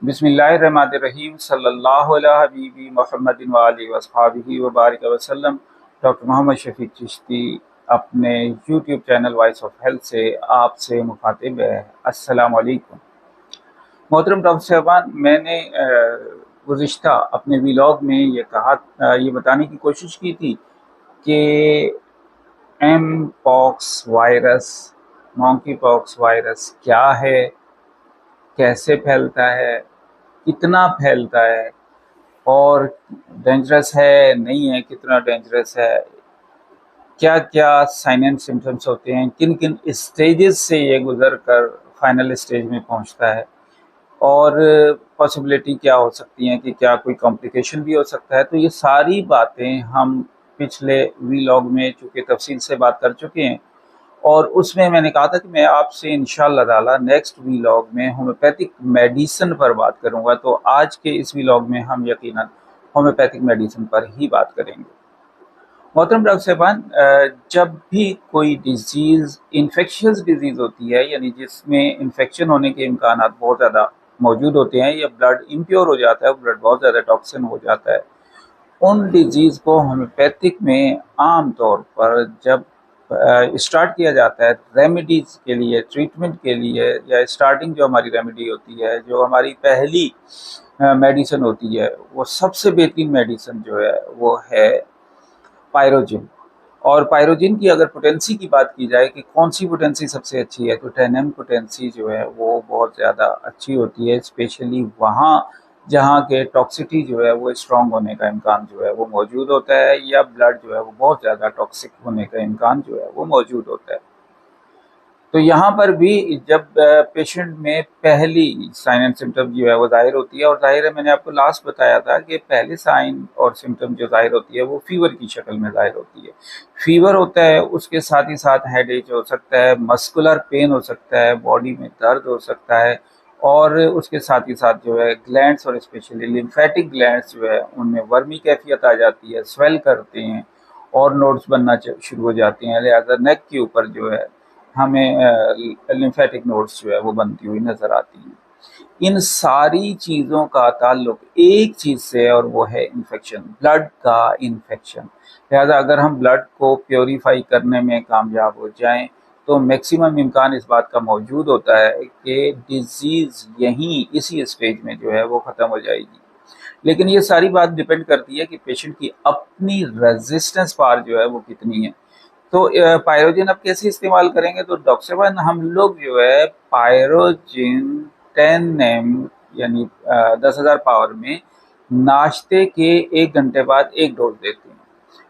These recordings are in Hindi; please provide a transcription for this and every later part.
बिस्मिल्लाहिर्रहमानिर्रहीम सल्लल्लाहु अला हबीबी मुहम्मदिन व आलिहि व अस्हाबिहि व बारिक वसल्लम। डॉक्टर मोहम्मद शफीक चिश्ती अपने YouTube channel voice of health से आपसे मुखातिब है। अस्सलाम वालेकुम। मोहतरम डॉक्टर साहबान, मैंने गुज़िश्ता अपने व्लॉग में ये बताने की कोशिश की थी कि M pox virus, monkey pox virus क्या है, कैसे फैलता है, कितना फैलता है और डेंजरस है नहीं है, कितना डेंजरस है, क्या क्या साइन एंड सिम्टम्स होते हैं, किन किन स्टेजेस से ये गुजर कर फाइनल स्टेज में पहुंचता है और पॉसिबिलिटी क्या हो सकती है कि क्या कोई कॉम्प्लिकेशन भी हो सकता है। तो ये सारी बातें हम पिछले वीलॉग में चूँकि तफसील से बात कर चुके हैं और उसमें मैंने कहा था कि मैं आपसे इंशाअल्लाह ताला नेक्स्ट वीलॉग में होम्योपैथिक मेडिसिन पर बात करूंगा। तो आज के इस वीलॉग में हम यकीनन होम्योपैथिक मेडिसिन पर ही बात करेंगे। मोहतरम डॉक्टर साहबान, जब भी कोई डिजीज़ इन्फेक्शियस डिजीज़ होती है, यानी जिसमें इन्फेक्शन होने के इम्कान बहुत ज़्यादा मौजूद होते हैं या ब्लड इम्प्योर हो जाता है, ब्लड बहुत ज़्यादा टॉक्सिन हो जाता है, उन डिजीज़ को होम्योपैथिक में आम तौर पर जब स्टार्ट किया जाता है रेमेडीज़ के लिए, ट्रीटमेंट के लिए, या स्टार्टिंग जो हमारी रेमेडी होती है, जो हमारी पहली मेडिसिन होती है, वो सबसे बेहतरीन मेडिसिन जो है वो है पायरोजिन। और पायरोजिन की अगर पोटेंसी की बात की जाए कि कौन सी पोटेंसी सबसे अच्छी है, तो 10 पोटेंसी जो है वो बहुत ज़्यादा अच्छी होती है, स्पेशली वहाँ जहाँ के टॉक्सिटी जो है वो स्ट्रॉन्ग होने का इम्कान जो है वो मौजूद होता है, या ब्लड जो है वो बहुत ज़्यादा टॉक्सिक होने का इम्कान जो है वो मौजूद होता है। तो यहाँ पर भी जब पेशेंट में पहली साइन एंड सिम्टम जो है वो ज़ाहिर होती है, और ज़ाहिर है मैंने आपको लास्ट बताया था कि पहले साइन और सिम्टम जो ज़ाहिर होती है वो फीवर की शक्ल में ज़ाहिर होती है। फीवर होता है, उसके साथ ही साथ हेडेक हो सकता है, मस्कुलर पेन हो सकता है, बॉडी में दर्द हो सकता है, और उसके साथ ही साथ जो है ग्लैंड्स और स्पेशली लिम्फेटिक ग्लैंड्स जो है उनमें वर्मी कैफियत आ जाती है, स्वेल करते हैं और नोड्स बनना शुरू हो जाते हैं। लिहाजा नेक के ऊपर जो है हमें लिम्फेटिक नोड्स जो है वो बनती हुई नजर आती हैं। इन सारी चीज़ों का ताल्लुक एक चीज़ से है और वो है इन्फेक्शन, ब्लड का इन्फेक्शन। लिहाजा अगर हम ब्लड को प्योरीफाई करने में कामयाब हो जाएं तो मैक्सिमम इम्कान इस बात का मौजूद होता है कि डिजीज़ यहीं इसी स्टेज में जो है वो ख़त्म हो जाएगी। लेकिन ये सारी बात डिपेंड करती है कि पेशेंट की अपनी रेजिस्टेंस पावर जो है वो कितनी है। तो पायरोजिन अब कैसे इस्तेमाल करेंगे, तो डॉक्टर साहब हम लोग जो है पायरोजिन 10 एम यानी 10,000 पावर में नाश्ते के 1 घंटे बाद एक डोज देते हैं।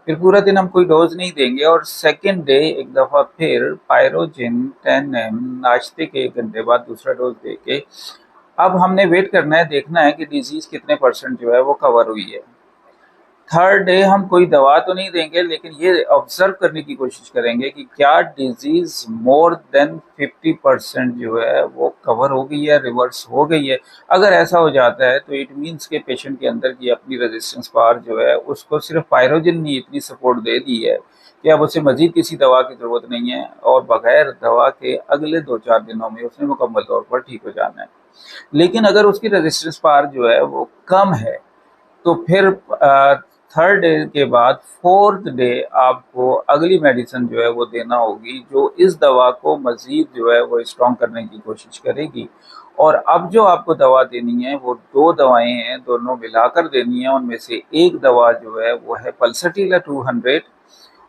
फिर पूरा दिन हम कोई डोज नहीं देंगे और सेकेंड डे एक दफ़ा फिर पायरोजिन 10 एम नाश्ते के 1 घंटे बाद दूसरा डोज दे के अब हमने वेट करना है, देखना है कि डिजीज़ कितने परसेंट जो है वो कवर हुई है। थर्ड डे हम कोई दवा तो नहीं देंगे, लेकिन ये ऑब्जर्व करने की कोशिश करेंगे कि क्या डिजीज मोर देन 50% जो है वो कवर हो गई है, रिवर्स हो गई है। अगर ऐसा हो जाता है तो इट मीन्स के पेशेंट के अंदर की अपनी रेजिस्टेंस पावर जो है उसको सिर्फ पायरोजिन ने इतनी सपोर्ट दे दी है कि अब उसे मजीद किसी दवा की ज़रूरत नहीं है और बगैर दवा के अगले 2-4 दिनों में उसने मुकम्मल तौर पर ठीक हो जाना है। लेकिन अगर उसकी रेजिस्टेंस पावर जो है वो कम है तो फिर थर्ड डे के बाद फोर्थ डे आपको अगली मेडिसिन जो है वो देना होगी, जो इस दवा को मज़ीद जो है वो स्ट्रॉन्ग करने की कोशिश करेगी। और अब जो आपको दवा देनी है वो दो दवाएं हैं, दोनों मिलाकर देनी है। उनमें से एक दवा जो है वो है पल्सटीला 200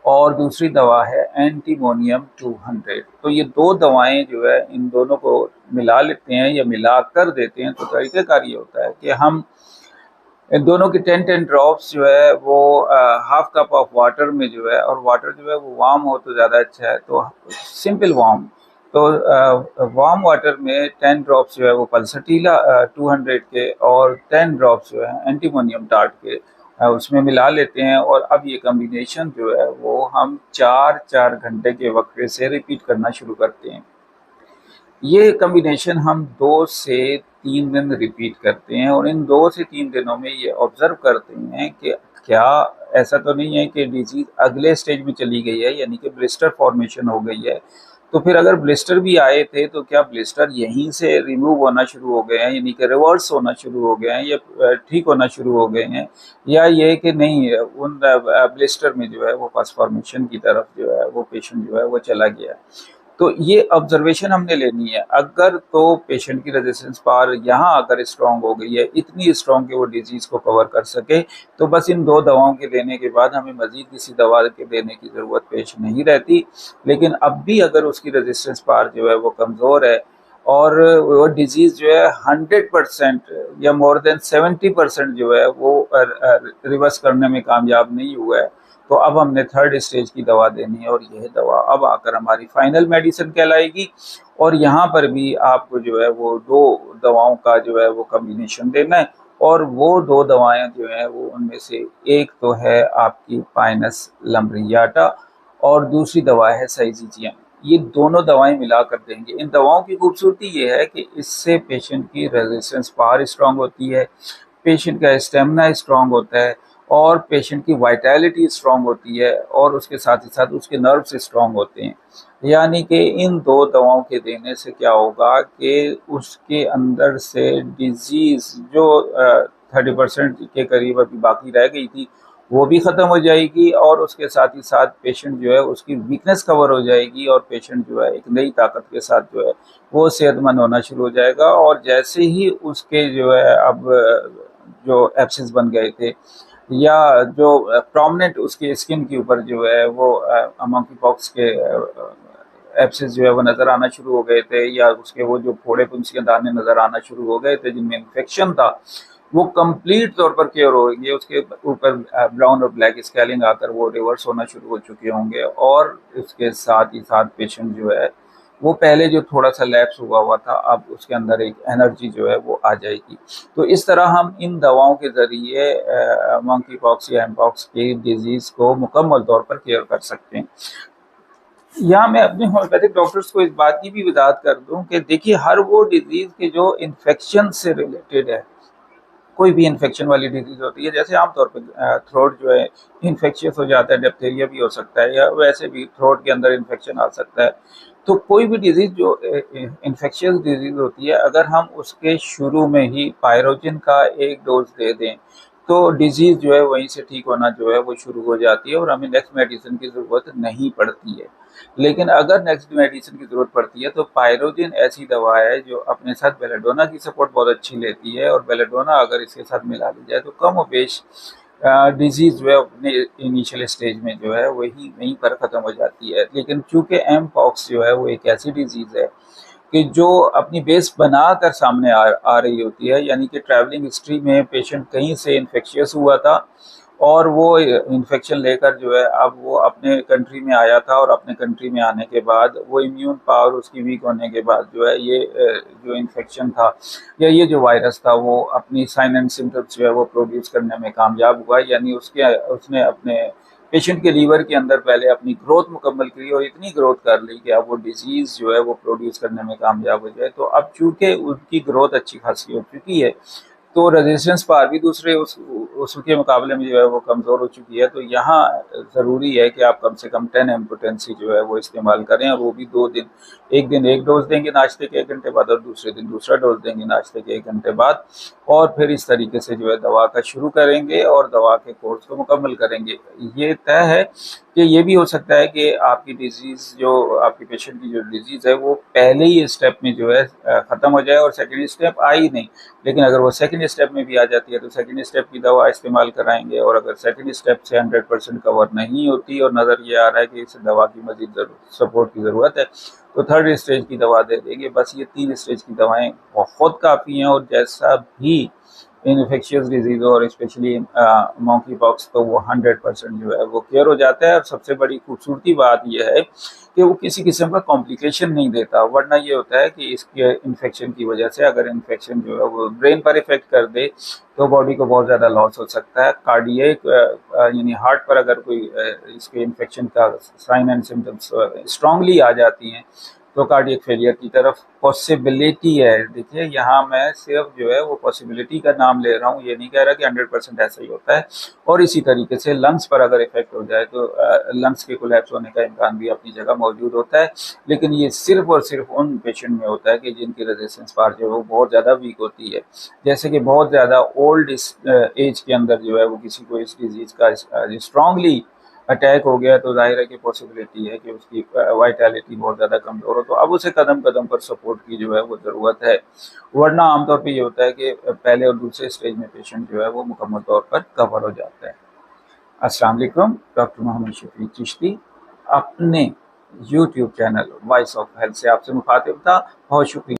और दूसरी दवा है एंटीमोनियम 200। तो ये दो दवाएं जो है इन दोनों को मिला लेते हैं या मिला कर देते हैं। तो तरीक़ाकार ये होता है कि हम इन दोनों की 10-10 ड्रॉप्स जो है वो हाफ कप ऑफ वाटर में जो है, और वाटर जो है वो वार्म हो तो ज़्यादा अच्छा है, तो सिंपल वार्म, तो वार्म वाटर में 10 ड्रॉप्स जो है वो पल्सटीला 200 के और 10 ड्रॉप्स जो है एंटीमोनियम टार्ट के उसमें मिला लेते हैं। और अब ये कम्बिनेशन जो है वो हम 4-4 घंटे के वक्फे से रिपीट करना शुरू करते हैं। ये कम्बिनेशन हम 2 से 3 दिन रिपीट करते हैं और इन 2 से 3 दिनों में ये ऑब्जर्व करते हैं कि क्या ऐसा तो नहीं है कि डिजीज़ अगले स्टेज में चली गई है, यानी कि ब्लिस्टर फॉर्मेशन हो गई है। तो फिर अगर ब्लिस्टर भी आए थे तो क्या ब्लिस्टर यहीं से रिमूव होना शुरू हो गए हैं, यानी कि रिवर्स होना शुरू हो गए हैं, या ठीक होना शुरू हो गए हैं, या ये कि नहीं उन ब्लिस्टर में जो है वो पस फॉर्मेशन की तरफ जो है वो पेशेंट जो है वो चला गया है। तो ये ऑब्जर्वेशन हमने लेनी है। अगर तो पेशेंट की रेजिस्टेंस पावर यहाँ आकर स्ट्रांग हो गई है, इतनी स्ट्रांग कि वो डिजीज़ को कवर कर सके, तो बस इन 2 दवाओं के लेने के बाद हमें मज़ीद किसी दवा के देने की ज़रूरत पेश नहीं रहती। लेकिन अब भी अगर उसकी रेजिस्टेंस पावर जो है वो कमज़ोर है और वो डिजीज़ जो है 100% या मोर देन 70% जो है वो रिवर्स करने में कामयाब नहीं हुआ है, तो अब हमने 3rd स्टेज की दवा देनी है, और यह दवा अब आकर हमारी फाइनल मेडिसिन कहलाएगी। और यहाँ पर भी आपको जो है वो 2 दवाओं का जो है वो कॉम्बिनेशन देना है, और वो 2 दवाएं जो है वो उनमें से एक तो है आपकी पाइनस लम्ब्रियाटा और दूसरी दवा है साइजीजियम। ये दोनों दवाएं मिलाकर देंगे। इन दवाओं की खूबसूरती ये है कि इससे पेशेंट की रेजिस्टेंस पावर स्ट्रांग होती है, पेशेंट का स्टेमिना स्ट्रांग होता है, और पेशेंट की वाइटैलिटी स्ट्रांग होती है, और उसके साथ ही साथ उसके नर्व्स स्ट्रांग होते हैं। यानी कि इन 2 दवाओं के देने से क्या होगा कि उसके अंदर से डिजीज़ जो 30% के करीब अभी बाकी रह गई थी वो भी ख़त्म हो जाएगी, और उसके साथ ही साथ पेशेंट जो है उसकी वीकनेस कवर हो जाएगी, और पेशेंट जो है एक नई ताकत के साथ जो है वो सेहतमंद होना शुरू हो जाएगा। और जैसे ही उसके जो है अब जो एब्सेस बन गए थे, या जो प्रोमिनेंट उसके स्किन के ऊपर जो है वो मंकी पॉक्स के एब्सेस जो है वो नज़र आना शुरू हो गए थे, या उसके वो जो फोड़े पुंसियाँ दाने नज़र आना शुरू हो गए थे जिनमें इन्फेक्शन था, वो कंप्लीट तौर पर क्योर हो गए। उसके ऊपर ब्राउन और ब्लैक स्केलिंग आकर वो रिवर्स होना शुरू हो चुके होंगे, और उसके साथ ही साथ पेशेंट जो है वो पहले जो थोड़ा सा लैप्स हुआ था, अब उसके अंदर एक एनर्जी जो है वो आ जाएगी। तो इस तरह हम इन दवाओं के ज़रिए मंकी पॉक्स या एमपॉक्स की डिजीज़ को मुकम्मल तौर पर केयर कर सकते हैं। यहाँ मैं अपने होम्योपैथिक डॉक्टर्स को इस बात की भी वजाहत कर दूं कि देखिए, हर वो डिजीज़ के जो इन्फेक्शन से रिलेटेड है, कोई भी इन्फेक्शन वाली डिजीज़ होती है, जैसे आमतौर पर थ्रोट जो है इन्फेक्शियस हो जाता है, डिप्थीरिया भी हो सकता है, या वैसे भी थ्रोट के अंदर इन्फेक्शन आ सकता है। तो कोई भी डिजीज़ जो इन्फेक्शियस डिजीज़ होती है, अगर हम उसके शुरू में ही पायरोजिन का एक डोज दे दें, तो डिजीज़ जो है वहीं से ठीक होना जो है वो शुरू हो जाती है, और हमें नेक्स्ट मेडिसिन की ज़रूरत नहीं पड़ती है। लेकिन अगर नेक्स्ट मेडिसिन की ज़रूरत पड़ती है, तो पायरोजिन ऐसी दवा है जो अपने साथ बेलेडोना की सपोर्ट बहुत अच्छी लेती है, और बेलेडोना अगर इसके साथ मिला ली जाए तो कम और बेश डिजीज़ जो है अपने इनिशियल स्टेज में जो है वही वहीं पर ख़त्म हो जाती है। लेकिन चूँकि एम पॉक्स जो है वो एक ऐसी डिजीज़ है कि जो अपनी बेस बनाकर सामने आ रही होती है, यानी कि ट्रैवलिंग हिस्ट्री में पेशेंट कहीं से इन्फेक्शियस हुआ था, और वो इन्फेक्शन लेकर जो है अब वो अपने कंट्री में आया था, और अपने कंट्री में आने के बाद वो इम्यून पावर उसकी वीक होने के बाद जो है ये जो इन्फेक्शन था या ये जो वायरस था वो अपनी साइन एंड सिम्टम्स जो है वो प्रोड्यूस करने में कामयाब हुआ। यानी उसने अपने पेशेंट के लीवर के अंदर पहले अपनी ग्रोथ मुकम्मल की, और इतनी ग्रोथ कर ली कि अब वो डिजीज़ जो है वो प्रोड्यूस करने में कामयाब हो जाए। तो अब चूँकि उनकी ग्रोथ अच्छी खासी हो चुकी है, तो रेजिस्टेंस पावर भी दूसरे उसके मुकाबले में जो है वो कमज़ोर हो चुकी है। तो यहाँ ज़रूरी है कि आप कम से कम 10 एम पोटेंसी जो है वो इस्तेमाल करें, और वो भी 2 दिन, एक दिन एक डोज देंगे नाश्ते के 1 घंटे बाद, और दूसरे दिन दूसरा डोज देंगे नाश्ते के 1 घंटे बाद, और फिर इस तरीके से जो है दवा का शुरू करेंगे और दवा के कोर्स को मुकम्मल करेंगे। ये तय है कि ये भी हो सकता है कि आपकी डिजीज़ जो आपके पेशेंट की जो डिजीज़ है वो पहले ही स्टेप में जो है ख़त्म हो जाए, और सेकेंड स्टेप आई नहीं। लेकिन अगर वो सेकंड स्टेप में भी आ जाती है तो सेकंड स्टेप की दवा इस्तेमाल कराएंगे, और अगर सेकंड स्टेप से 100% कवर नहीं होती और नज़र ये आ रहा है कि इस दवा की मजीद सपोर्ट की ज़रूरत है, तो 3rd स्टेज की दवा दे देंगे। बस ये 3 स्टेज की दवाएं बहुत काफ़ी हैं, और जैसा भी इन्फेक्शियस डिजीज़ और स्पेशली मॉन्की पॉक्स, तो वो 100% जो है वो क्लियर हो जाता है। और सबसे बड़ी खूबसूरती बात यह है कि वो किसी किस्म का कॉम्प्लिकेशन नहीं देता, वरना ये होता है कि इसके इन्फेक्शन की वजह से अगर इन्फेक्शन जो है वो ब्रेन पर इफेक्ट कर दे तो बॉडी को बहुत ज़्यादा लॉस हो सकता है। कार्डियक यानी हार्ट पर अगर कोई इसके इन्फेक्शन का साइन एंड सिम्टम्स स्ट्रांगली आ जाती हैं, तो कार्डियक फेलियर की तरफ पॉसिबिलिटी है। देखिए यहाँ मैं सिर्फ जो है वो पॉसिबिलिटी का नाम ले रहा हूँ, ये नहीं कह रहा कि 100% ऐसा ही होता है। और इसी तरीके से लंग्स पर अगर इफेक्ट हो जाए तो लंग्स के कोलैप्स होने का इम्कान भी अपनी जगह मौजूद होता है, लेकिन ये सिर्फ और सिर्फ उन पेशेंट में होता है कि जिनकी रेजिस्टेंस पावर जो है वो बहुत ज़्यादा वीक होती है। जैसे कि बहुत ज़्यादा ओल्ड एज के अंदर जो है वो किसी को इस डिजीज़ का स्ट्रांगली अटैक हो गया तो जाहिर है कि पॉसिबिलिटी है कि उसकी वाइटैलिटी बहुत ज़्यादा कमज़ोर हो, तो अब उसे कदम कदम पर सपोर्ट की जो है वो ज़रूरत है। वरना आमतौर पे ये होता है कि पहले और दूसरे स्टेज में पेशेंट जो है वो मुकम्मल तौर पर कवर हो जाता है। अस्सलाम वालेकुम, डॉक्टर मोहम्मद शफीक चिश्ती अपने YouTube channel voice of health से आपसे मुखातिब था। बहुत शुक्रिया।